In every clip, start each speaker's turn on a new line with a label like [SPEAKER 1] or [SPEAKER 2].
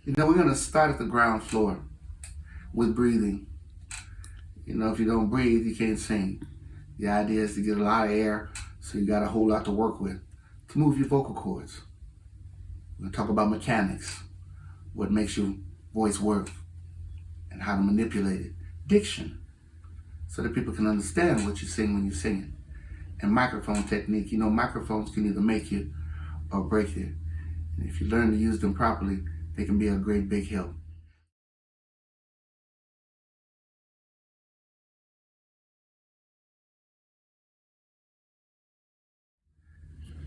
[SPEAKER 1] We're going to start at the ground floor with breathing. If you don't breathe, you can't sing. The idea is to get a lot of air, so you got a whole lot to work with to move your vocal cords. We're going to talk about mechanics, what makes your voice work, and how to manipulate it. Diction, so that people can understand what you sing when you're singing. And microphone technique. Microphones can either make you or break you. And if you learn to use them properly, they can be a great big help.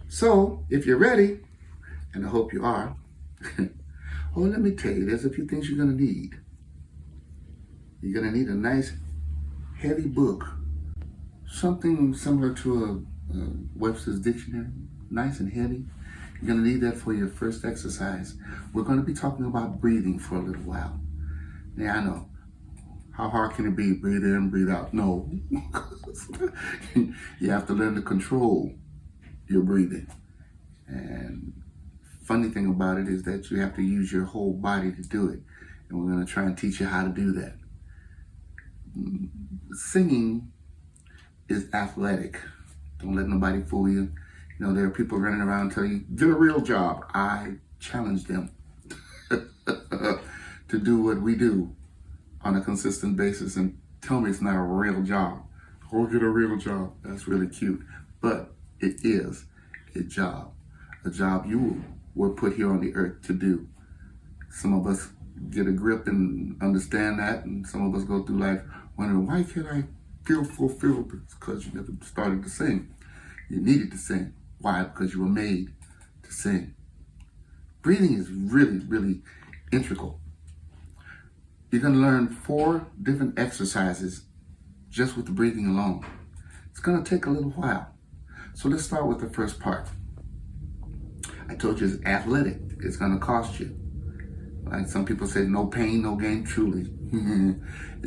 [SPEAKER 1] So, if you're ready, and I hope you are, let me tell you, there's a few things you're going to need. You're going to need a nice, heavy book, something similar to a Webster's Dictionary, nice and heavy. You're going to need that for your first exercise. We're going to be talking about breathing for a little while. Now, I know, how hard can it be? Breathe in, breathe out. No. You have to learn to control your breathing. And funny thing about it is that you have to use your whole body to do it. And we're going to try and teach you how to do that. Singing is athletic. Don't let nobody fool you. There are people running around telling you, get a real job. I challenge them to do what we do on a consistent basis and tell me it's not a real job. Go get a real job. That's really cute. But it is a job you were put here on the earth to do. Some of us get a grip and understand that, and some of us go through life wondering, why can't I feel fulfilled? It's because you never started to sing. You needed to sing. Why? Because you were made to sing. Breathing is really, really integral. You're going to learn 4 different exercises just with the breathing alone. It's going to take a little while. So let's start with the first part. I told you it's athletic. It's going to cost you. Like some people say, no pain, no gain, truly. And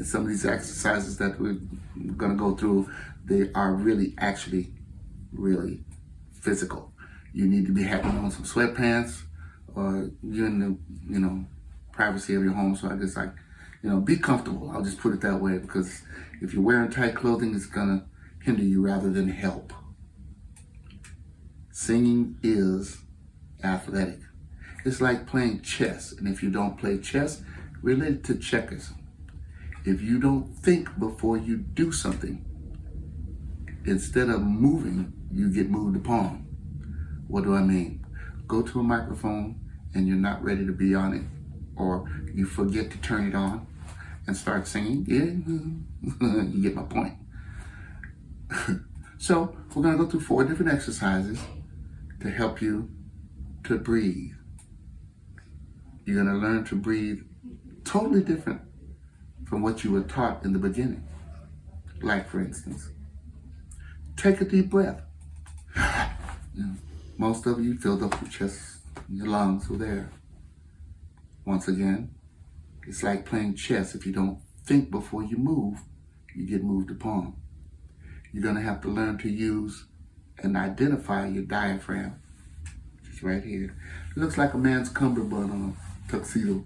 [SPEAKER 1] some of these exercises that we're going to go through, they are really really physical. You need to be having on some sweatpants, or you're in the, privacy of your home. So I just be comfortable. I'll just put it that way, because if you're wearing tight clothing, it's gonna hinder you rather than help. Singing is athletic. It's like playing chess, and if you don't play chess, related to checkers. If you don't think before you do something, instead of moving, you get moved upon. What do I mean? Go to a microphone and you're not ready to be on it, or you forget to turn it on and start singing. Yeah, you get my point. So we're going to go through 4 different exercises to help you to breathe. You're going to learn to breathe totally different from what you were taught in the beginning. Like, for instance, take a deep breath. Most of you filled up your chest and your lungs with air. Once again, it's like playing chess. If you don't think before you move, you get moved upon. You're going to have to learn to use and identify your diaphragm, which is right here. It looks like a man's cummerbund on a tuxedo,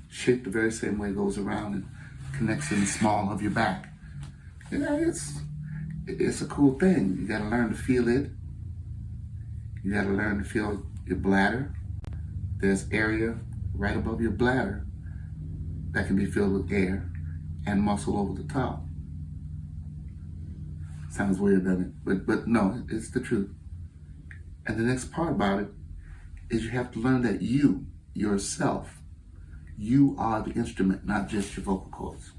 [SPEAKER 1] shaped the very same way it goes around and connects in the small of your back. It's a cool thing. You got to learn to feel it. You got to learn to feel your bladder. There's area right above your bladder that can be filled with air and muscle over the top. Sounds weird, doesn't it? But no, it's the truth. And the next part about it is you have to learn that you, yourself, you are the instrument, not just your vocal cords.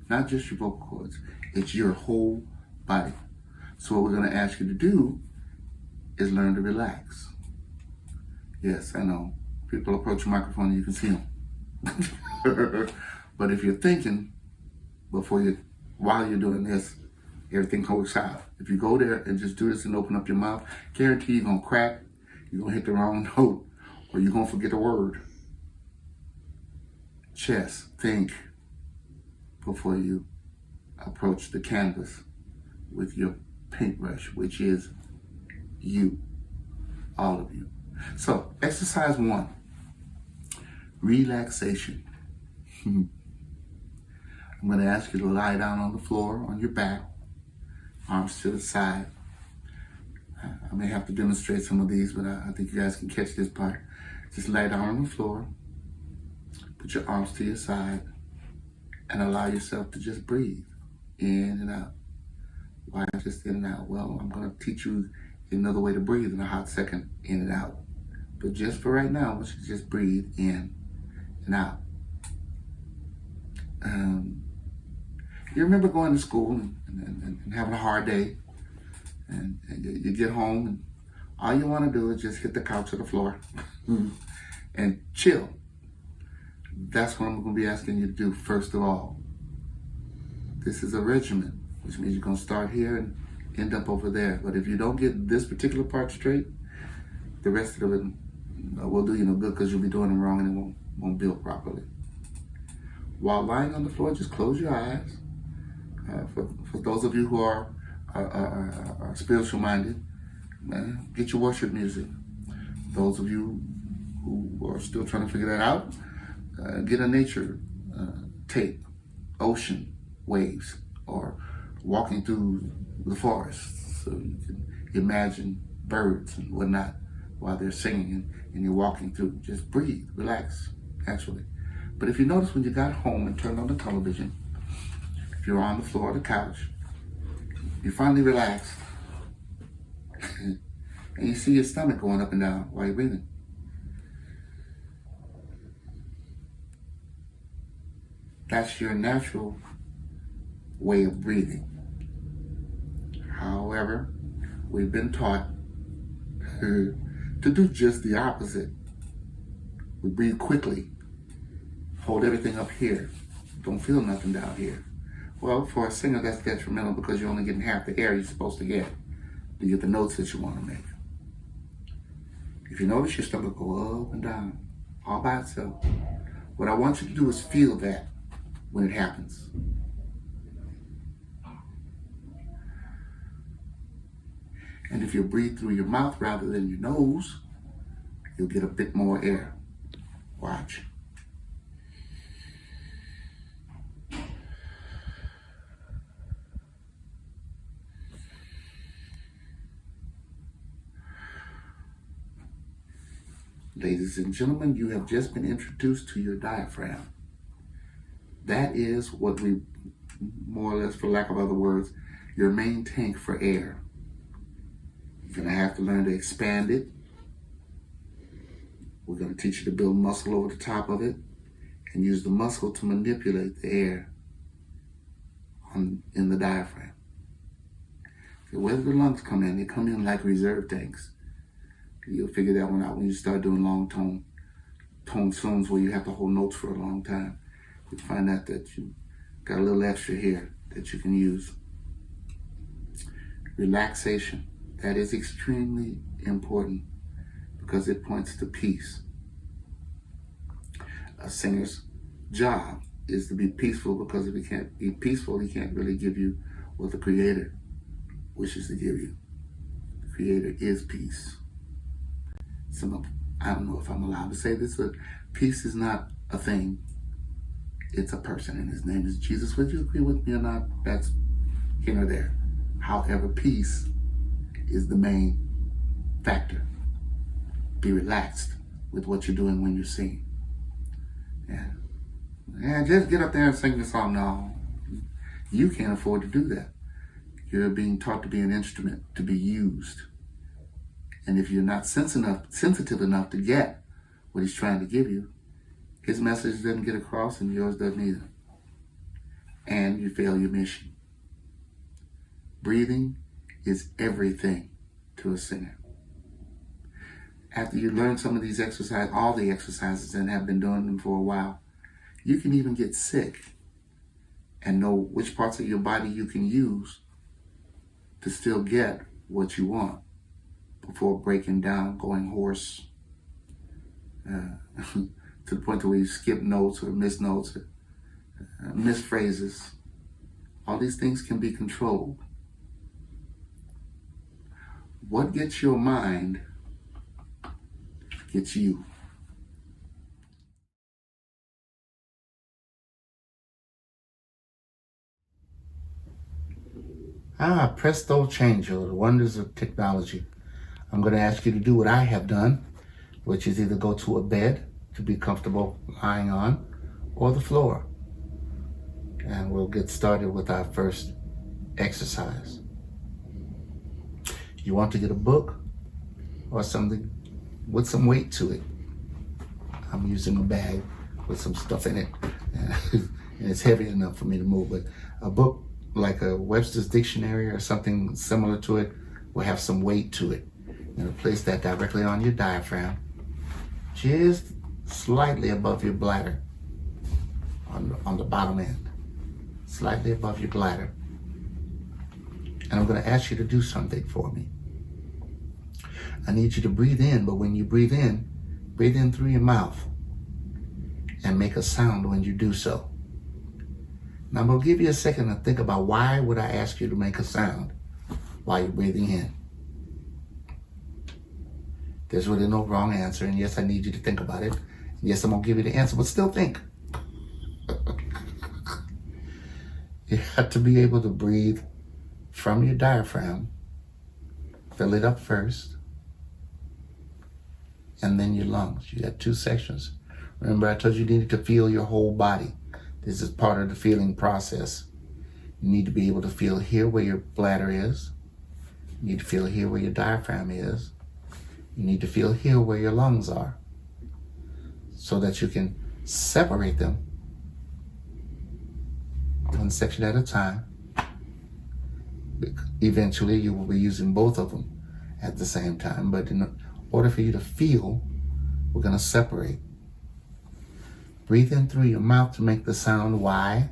[SPEAKER 1] Not just your vocal cords. It's your whole body. So what we're going to ask you to do is learn to relax. Yes, I know. People approach a microphone and you can see them. But if you're thinking while you're doing this, everything works out. If you go there and just do this and open up your mouth, guarantee you're going to crack, you're going to hit the wrong note, or you're going to forget a word. Chess, think before you approach the canvas with your paintbrush, which is you, all of you. So, exercise 1. relaxation. I'm going to ask you to lie down on the floor on your back, arms to the side. I may have to demonstrate some of these, but I think you guys can catch this part. Just lay down on the floor, put your arms to your side, and allow yourself to just breathe in and out. Why just in and out? Well, I'm going to teach you another way to breathe in a hot second, in and out. But just for right now, I want you to just breathe in and out. You remember going to school and having a hard day, and you get home, and all you want to do is just hit the couch or the floor and chill. That's what I'm going to be asking you to do first of all. This is a regimen, which means you're going to start here and end up over there. But if you don't get this particular part straight, the rest of it will do you no good, because you'll be doing it wrong and it won't build properly. While lying on the floor, just close your eyes. For those of you who are spiritual minded, get your worship music. Those of you who are still trying to figure that out, get a nature tape, ocean waves, or walking through the forest, so you can imagine birds and whatnot while they're singing and you're walking through. Just breathe, relax, actually. But if you notice, when you got home and turned on the television, if you're on the floor or the couch, you finally relaxed, and you see your stomach going up and down while you're breathing. That's your natural way of breathing. However, we've been taught to do just the opposite. We breathe quickly, hold everything up here, don't feel nothing down here. Well, for a singer, that's detrimental, because you're only getting half the air you're supposed to get the notes that you want to make. If you notice your stomach go up and down all by itself, what I want you to do is feel that when it happens. And if you breathe through your mouth rather than your nose, you'll get a bit more air. Watch. Ladies and gentlemen, you have just been introduced to your diaphragm. That is what we, more or less, for lack of other words, your main tank for air. You're going to have to learn to expand it. We're going to teach you to build muscle over the top of it and use the muscle to manipulate the air in the diaphragm. So where do the lungs come in? They come in like reserve tanks. You'll figure that one out when you start doing long tone songs where you have to hold notes for a long time. You'll find out that you got a little extra here that you can use. Relaxation. That is extremely important, because it points to peace. A singer's job is to be peaceful, because if he can't be peaceful, he can't really give you what the Creator wishes to give you. The Creator is peace. I don't know if I'm allowed to say this, but peace is not a thing. It's a person, and his name is Jesus. Would you agree with me or not? That's here nor there. However, peace is the main factor. Be relaxed with what you're doing when you're singing. Yeah, just get up there and sing the song. No, you can't afford to do that. You're being taught to be an instrument to be used. And if you're not sensitive enough to get what he's trying to give you, his message doesn't get across and yours doesn't either. And you fail your mission. Breathing is everything to a singer. After you learn some of these exercises, all the exercises, and have been doing them for a while, you can even get sick and know which parts of your body you can use to still get what you want before breaking down, going hoarse, to the point where you skip notes or miss notes, or miss phrases. All these things can be controlled. What gets your mind gets you.
[SPEAKER 2] Presto chango, the wonders of technology. I'm going to ask you to do what I have done, which is either go to a bed to be comfortable lying on or the floor. And we'll get started with our first exercise. You want to get a book or something with some weight to it. I'm using a bag with some stuff in it, and it's heavy enough for me to move. But a book like a Webster's Dictionary or something similar to it will have some weight to it. You're going to place that directly on your diaphragm, just slightly above your bladder, on the bottom end, slightly above your bladder. And I'm going to ask you to do something for me. I need you to breathe in, but when you breathe in through your mouth and make a sound when you do so. Now I'm going to give you a second to think about why would I ask you to make a sound while you're breathing in. There's really no wrong answer, and yes, I need you to think about it. And yes, I'm going to give you the answer, but still think. You have to be able to breathe from your diaphragm, fill it up first, and then your lungs. You got two sections. Remember, I told you needed to feel your whole body. This is part of the feeling process. You need to be able to feel here where your bladder is. You need to feel here where your diaphragm is. You need to feel here where your lungs are, so that you can separate them one section at a time. Eventually, you will be using both of them at the same time, but in order for you to feel, we're going to separate. Breathe in through your mouth to make the sound Y,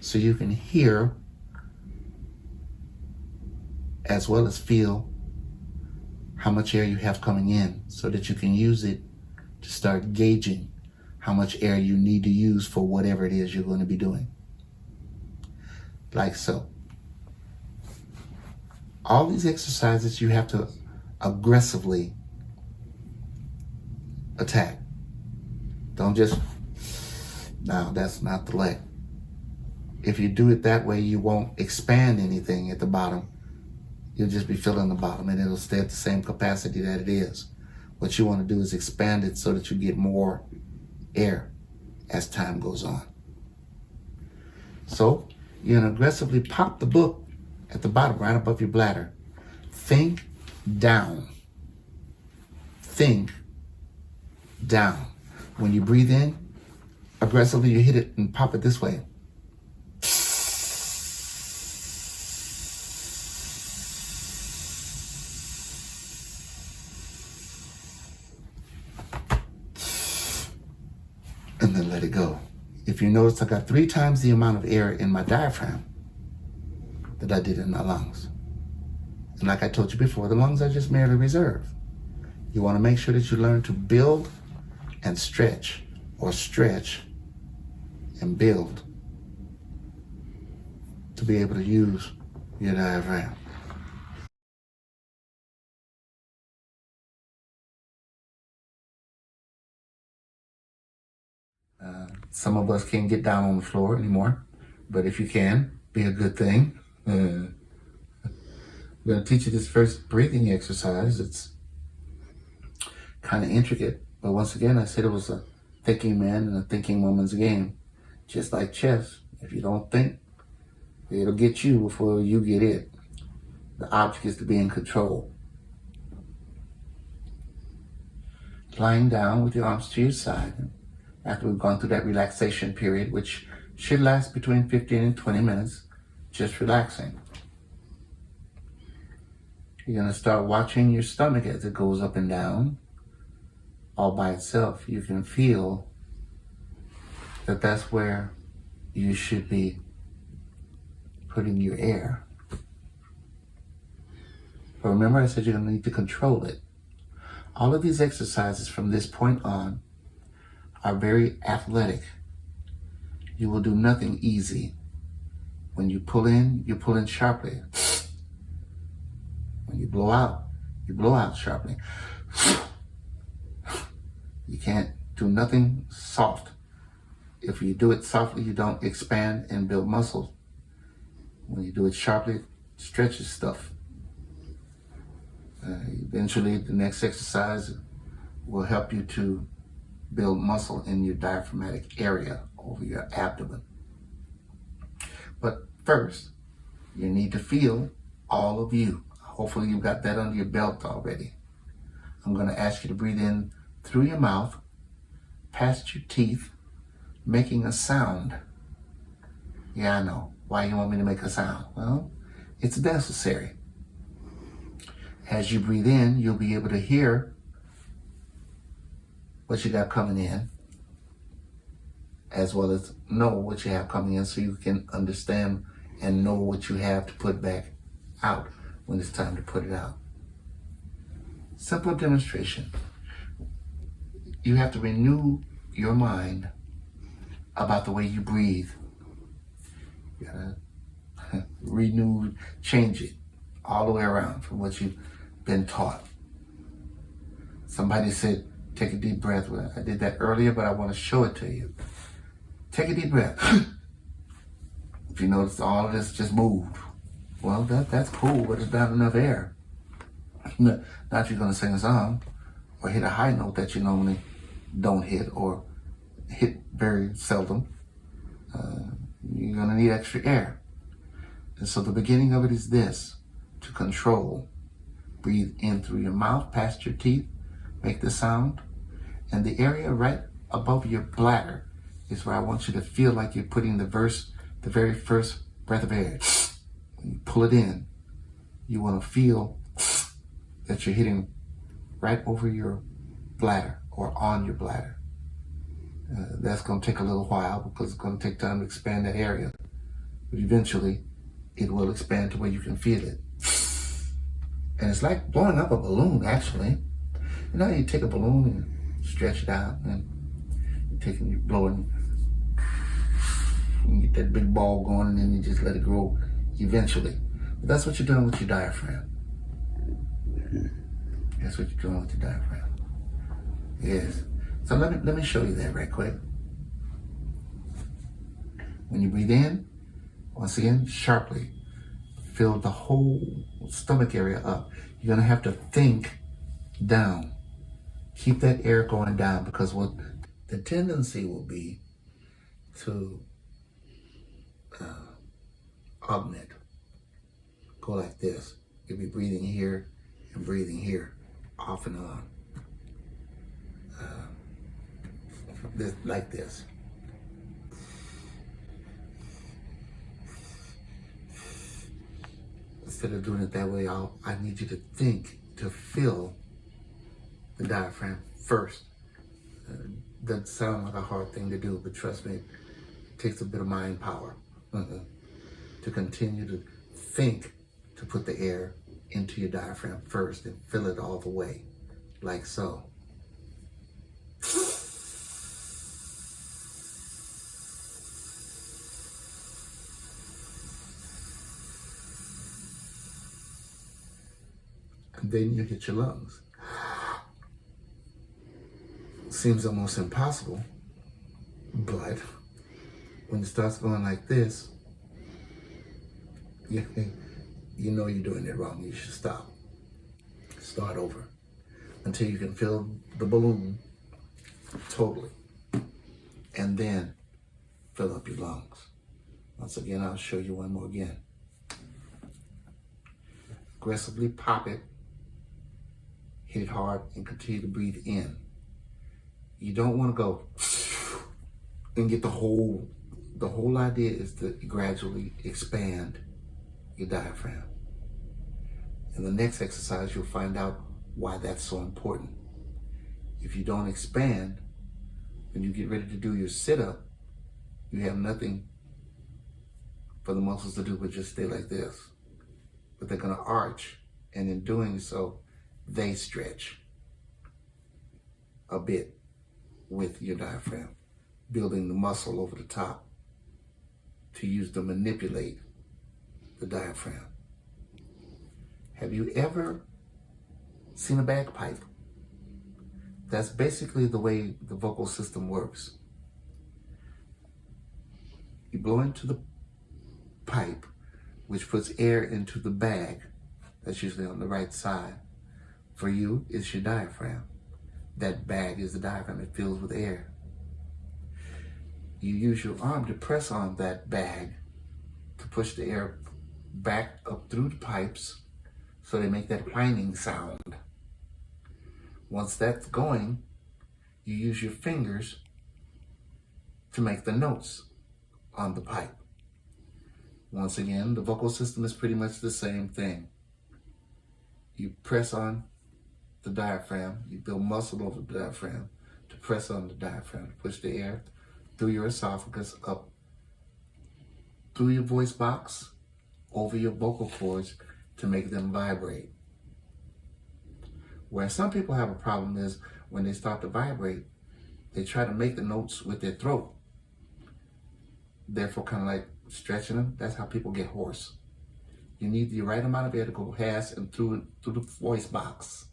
[SPEAKER 2] so you can hear as well as feel how much air you have coming in, so that you can use it to start gauging how much air you need to use for whatever it is you're going to be doing. Like so. All these exercises you have to aggressively attack. Don't just, no, that's not the leg. If you do it that way, you won't expand anything at the bottom. You'll just be filling the bottom, and it'll stay at the same capacity that it is. What you want to do is expand it so that you get more air as time goes on. So you're going to aggressively pop the book at the bottom, right above your bladder. Think down. Think down. When you breathe in, aggressively you hit it and pop it this way. And then let it go. If you notice, I got 3 times the amount of air in my diaphragm that I did in my lungs. And like I told you before, the lungs are just merely reserve. You want to make sure that you learn to build and stretch, or stretch and build, to be able to use your diaphragm. Some of us can't get down on the floor anymore, but if you can, be a good thing. I'm going to teach you this first breathing exercise. It's kind of intricate, but once again, I said it was a thinking man and a thinking woman's game. Just like chess, if you don't think, it'll get you before you get it. The object is to be in control. Lying down with your arms to your side, after we've gone through that relaxation period, which should last between 15 and 20 minutes, just relaxing. You're going to start watching your stomach as it goes up and down, all by itself. You can feel that that's where you should be putting your air. But remember, I said you're going to need to control it. All of these exercises from this point on are very athletic. You will do nothing easy. When you pull in sharply. When you blow out sharply. You can't do nothing soft. If you do it softly, you don't expand and build muscle. When you do it sharply, it stretches stuff. Eventually, the next exercise will help you to build muscle in your diaphragmatic area over your abdomen. But first, you need to feel all of you. Hopefully you've got that under your belt already. I'm going to ask you to breathe in through your mouth, past your teeth, making a sound. Yeah, I know. Why you want me to make a sound? Well, it's necessary. As you breathe in, you'll be able to hear what you got coming in, as well as know what you have coming in, so you can understand and know what you have to put back out when it's time to put it out. Simple demonstration. You have to renew your mind about the way you breathe. You gotta renew, change it all the way around from what you've been taught. Somebody said, take a deep breath. Well, I did that earlier, but I want to show it to you. Take a deep breath. If you notice, all of this just moved. Well, that's cool, but it's not enough air. Not if you're going to sing a song or hit a high note that you normally don't hit or hit very seldom. You're going to need extra air. And so the beginning of it is this: to control. Breathe in through your mouth, past your teeth, make the sound. And the area right above your bladder is where I want you to feel like you're putting the very first breath of air. When you pull it in, you want to feel that you're hitting right over your bladder or on your bladder. That's going to take a little while because it's going to take time to expand that area. But eventually, it will expand to where you can feel it. And it's like blowing up a balloon, actually. You know, you take a balloon and stretch it out, and you're blowing, you get that big ball going, and then you just let it grow eventually. But that's what you're doing with your diaphragm. That's what you're doing with your diaphragm. Yes. So let me show you that right quick. When you breathe in, once again, sharply, fill the whole stomach area up. You're gonna have to think down. Keep that air going down, because what the tendency will be to augment. Go like this. You'll be breathing here and breathing here, off and on. Like this. Instead of doing it that way, I need you to think, to feel the diaphragm first. Doesn't sound like a hard thing to do, but trust me, it takes a bit of mind power to continue to think, to put the air into your diaphragm first and fill it all the way, like so. And then you hit your lungs. Seems almost impossible, but when it starts going like this, you know you're doing it wrong. You should stop. Start over until you can fill the balloon totally, and then fill up your lungs. Once again, I'll show you one more again. Aggressively pop it, hit it hard, and continue to breathe in. You don't want to go and get the whole idea is to gradually expand your diaphragm. In the next exercise, you'll find out why that's so important. If you don't expand, when you get ready to do your sit-up, you have nothing for the muscles to do but just stay like this. But they're going to arch, and in doing so, they stretch a bit with your diaphragm, building the muscle over the top to use to manipulate the diaphragm. Have you ever seen a bagpipe? That's basically the way the vocal system works. You blow into the pipe which puts air into the bag. That's usually on the right side. For you, it's your diaphragm. That bag is the diaphragm. It fills with air. You use your arm to press on that bag to push the air back up through the pipes so they make that whining sound. Once that's going, you use your fingers to make the notes on the pipe. Once again, the vocal system is pretty much the same thing. You press on the diaphragm, you build muscle over the diaphragm to press on the diaphragm, to push the air through your esophagus up through your voice box, over your vocal cords to make them vibrate. Where some people have a problem is when they start to vibrate, they try to make the notes with their throat. Therefore, kind of like stretching them. That's how people get hoarse. You need the right amount of air to go past and through the voice box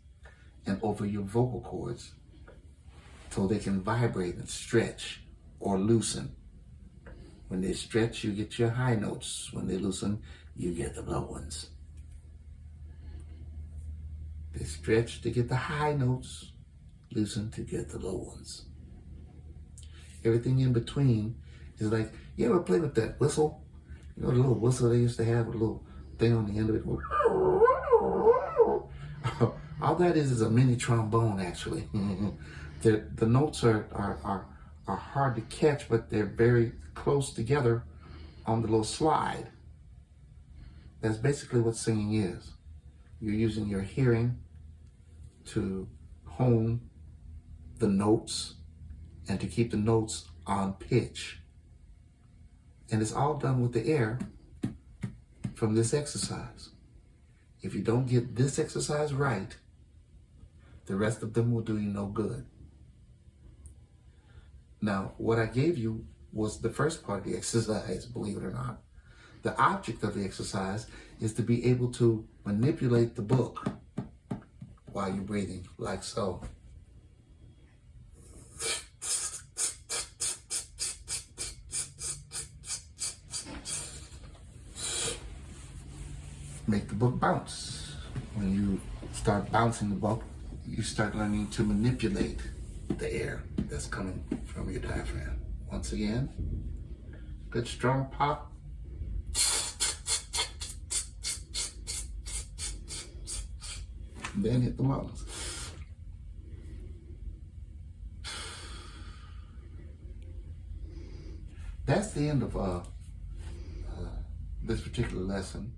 [SPEAKER 2] and over your vocal cords so they can vibrate and stretch or loosen. When they stretch, you get your high notes. When they loosen, you get the low ones. They stretch to get the high notes, loosen to get the low ones. Everything in between is like, you ever play with that whistle? You know the little whistle they used to have with a little thing on the end of it? All that is a mini trombone, actually. The notes are hard to catch, but they're very close together on the little slide. That's basically what singing is. You're using your hearing to hone the notes and to keep the notes on pitch. And it's all done with the air from this exercise. If you don't get this exercise right, the rest of them will do you no good. Now, what I gave you was the first part of the exercise, believe it or not. The object of the exercise is to be able to manipulate the book while you're breathing, like so. Make the book bounce. When you start bouncing the book, you start learning to manipulate the air that's coming from your diaphragm. Once again, good strong pop. And then hit the lungs. That's the end of this particular lesson.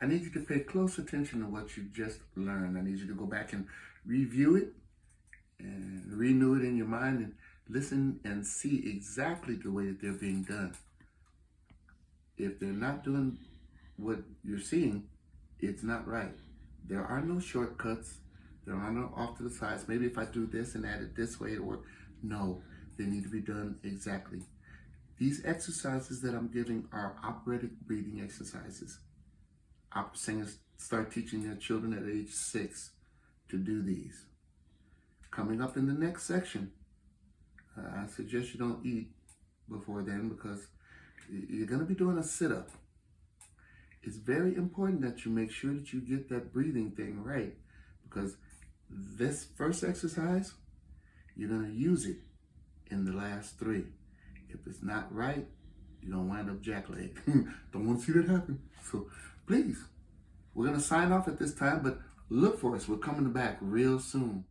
[SPEAKER 2] I need you to pay close attention to what you just learned. I need you to go back and review it and renew it in your mind and listen and see exactly the way that they're being done. If they're not doing what you're seeing, it's not right. There are no shortcuts. There are no off to the sides. Maybe if I do this and add it this way, it'll work. No, they need to be done exactly. These exercises that I'm giving are operatic breathing exercises. Opera singers start teaching their children at age 6 to do these. Coming up in the next section, I suggest you don't eat before then because you're going to be doing a sit-up. It's very important that you make sure that you get that breathing thing right because this first exercise, you're going to use it in the last 3. If it's not right, you're going to wind up jackleg. Don't want to see that happen. So please, we're going to sign off at this time, but look for us. We're coming back real soon.